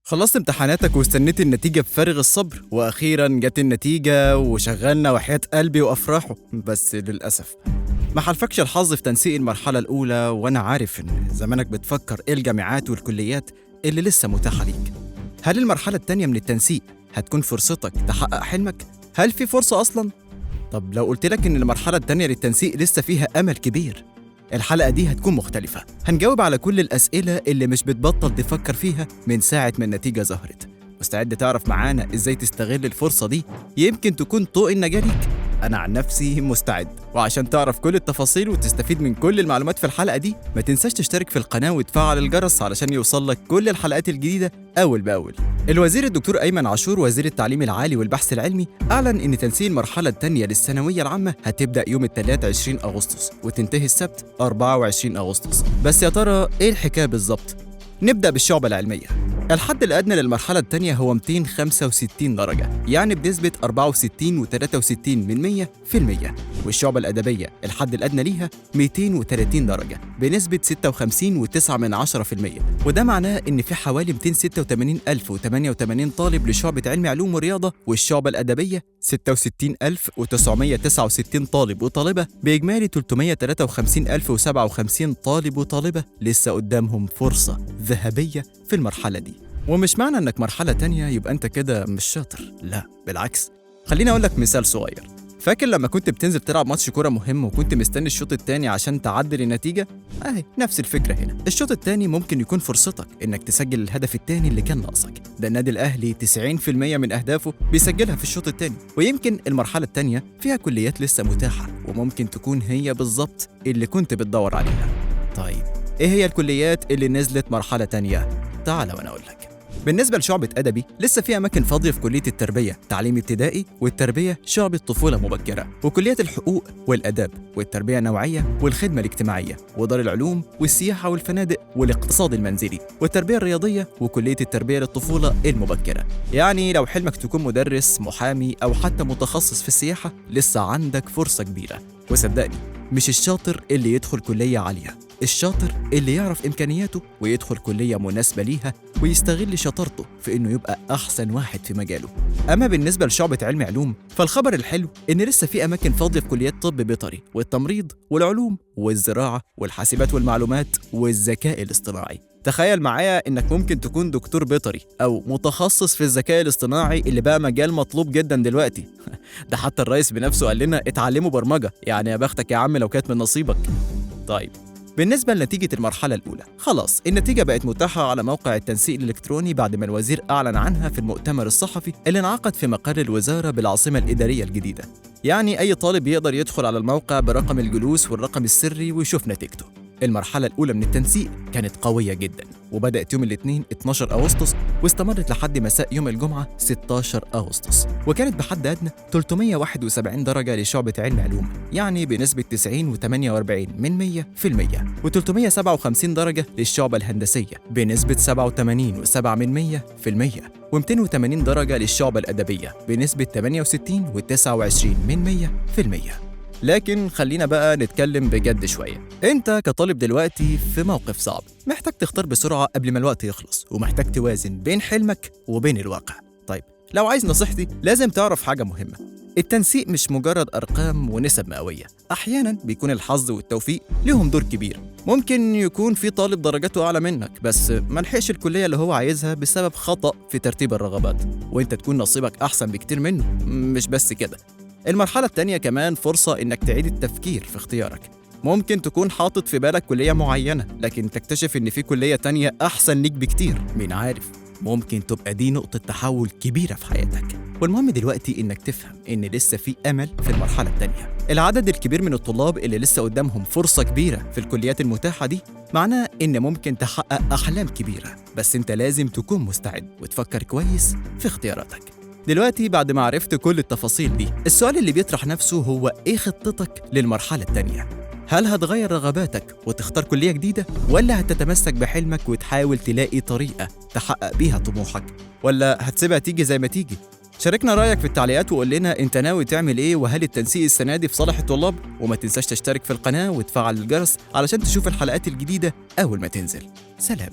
خلصت امتحاناتك واستنيت النتيجة بفارغ الصبر، وأخيرا جت النتيجة وشغلنا وحياة قلبي وأفراحه. بس للأسف ما حالفكش الحظ في تنسيق المرحلة الأولى، وأنا عارف إن زمانك بتفكر إيه الجامعات والكليات اللي لسه متاحة ليك. هل المرحلة التانية من التنسيق هتكون فرصتك تحقق حلمك؟ هل في فرصة أصلا؟ طب لو قلتلك إن المرحلة التانية للتنسيق لسه فيها أمل كبير، الحلقة دي هتكون مختلفة. هنجاوب على كل الأسئلة اللي مش بتبطل تفكر فيها من ساعة ما النتيجة ظهرت. مستعد تعرف معانا إزاي تستغل الفرصة دي؟ يمكن تكون طوق النجاة ليك. أنا عن نفسي مستعد، وعشان تعرف كل التفاصيل وتستفيد من كل المعلومات في الحلقة دي، ما تنساش تشترك في القناة وتفعل الجرس علشان يوصلك كل الحلقات الجديدة أول بأول. الوزير الدكتور أيمن عاشور وزير التعليم العالي والبحث العلمي أعلن إن تنسيق المرحلة الثانية للثانوية العامة هتبدأ يوم الثلاث 20 أغسطس وتنتهي السبت 24 أغسطس. بس يا ترى إيه الحكاية بالظبط؟ نبدأ بالشعبة العلمية. الحد الأدنى للمرحلة الثانية هو 265 درجة، يعني بنسبة 64.63%. والشعبة الأدبية الحد الأدنى ليها 230 درجة بنسبة 56.9%. وده معناه إن في حوالي 286,088 طالب لشعبة علم علوم ورياضة، والشعبة الأدبية 66,969 طالب وطالبة، بإجمالي 353,057 طالب وطالبة لسه قدامهم فرصة ذهبية في المرحلة دي. ومش معنى انك مرحلة تانية يبقى انت كده مش شاطر، لا بالعكس. خليني اقول لك مثال صغير. فاكر لما كنت بتنزل تلعب ماتش كورة مهم وكنت مستني الشوط التاني عشان تعدل النتيجة؟ اهي نفس الفكرة هنا. الشوط التاني ممكن يكون فرصتك انك تسجل الهدف التاني اللي كان ناقصك. ده النادي الاهلي 90% من اهدافه بيسجلها في الشوط التاني. ويمكن المرحلة التانية فيها كليات لسه متاحة، وممكن تكون هي بالظبط اللي كنت بتدور عليها. طيب ايه هي الكليات اللي نزلت مرحلة تانية؟ تعال وانا اقول لك. بالنسبة لشعبة أدبي لسه في أماكن فاضية في كلية التربية تعليم ابتدائي والتربية شعبة طفولة مبكرة، وكلية الحقوق والأداب والتربية النوعية والخدمة الاجتماعية ودار العلوم والسياحة والفنادق والاقتصاد المنزلي والتربية الرياضية وكلية التربية للطفولة المبكرة. يعني لو حلمك تكون مدرس، محامي، أو حتى متخصص في السياحة، لسه عندك فرصة كبيرة. وصدقني، مش الشاطر اللي يدخل كلية عالية، الشاطر اللي يعرف إمكانياته ويدخل كلية مناسبة ليها ويستغل شطارته في إنه يبقى أحسن واحد في مجاله. أما بالنسبة لشعبة علم علوم، فالخبر الحلو إن لسه في أماكن فاضية في كليات طب بيطري والتمريض والعلوم والزراعة والحاسبات والمعلومات والذكاء الاصطناعي. تخيل معايا إنك ممكن تكون دكتور بيطري أو متخصص في الذكاء الاصطناعي اللي بقى مجال مطلوب جدا دلوقتي. ده حتى الرئيس بنفسه قال لنا اتعلموا برمجة، يعني يا بختك يا عم لو كانت من نصيبك. طيب بالنسبة لنتيجة المرحلة الأولى، خلاص النتيجة بقت متاحة على موقع التنسيق الإلكتروني بعد ما الوزير أعلن عنها في المؤتمر الصحفي اللي انعقد في مقر الوزارة بالعاصمة الإدارية الجديدة. يعني أي طالب يقدر يدخل على الموقع برقم الجلوس والرقم السري ويشوف نتيجته. المرحلة الأولى من التنسيق كانت قوية جدا، وبدأت يوم الاثنين 12 أغسطس واستمرت لحد مساء يوم الجمعة 16 أغسطس، وكانت بحد أدنى 371 درجة لشعبة علم علوم، يعني بنسبة 90.48% و357 درجة للشعبة الهندسية بنسبة 87.7%، و280 درجة للشعبة الأدبية بنسبة 68.29%. لكن خلينا بقى نتكلم بجد شوية. انت كطالب دلوقتي في موقف صعب، محتاج تختار بسرعة قبل ما الوقت يخلص، ومحتاج توازن بين حلمك وبين الواقع. طيب لو عايز نصيحتي، لازم تعرف حاجة مهمة. التنسيق مش مجرد أرقام ونسب مئوية، أحياناً بيكون الحظ والتوفيق لهم دور كبير. ممكن يكون في طالب درجاته أعلى منك بس ملحقش الكلية اللي هو عايزها بسبب خطأ في ترتيب الرغبات، وانت تكون نصيبك أحسن بكتير منه. مش بس كده، المرحلة التانية كمان فرصة إنك تعيد التفكير في اختيارك. ممكن تكون حاطط في بالك كلية معينة، لكن تكتشف إن في كلية تانية أحسن ليك بكتير. مين عارف، ممكن تبقى دي نقطة تحول كبيرة في حياتك. والمهم دلوقتي إنك تفهم إن لسه في أمل في المرحلة التانية. العدد الكبير من الطلاب اللي لسه قدامهم فرصة كبيرة في الكليات المتاحة دي معناه إن ممكن تحقق أحلام كبيرة، بس أنت لازم تكون مستعد وتفكر كويس في اختياراتك. دلوقتي بعد ما عرفت كل التفاصيل دي، السؤال اللي بيطرح نفسه هو إيه خطتك للمرحلة التانية؟ هل هتغير رغباتك وتختار كلية جديدة؟ ولا هتتمسك بحلمك وتحاول تلاقي طريقة تحقق بيها طموحك؟ ولا هتسيبها تيجي زي ما تيجي؟ شاركنا رأيك في التعليقات وقول لنا انت ناوي تعمل ايه، وهل التنسيق السنة دي في صالح الطلاب؟ وما تنساش تشترك في القناة وتفعل الجرس علشان تشوف الحلقات الجديدة أول ما تنزل. سلام.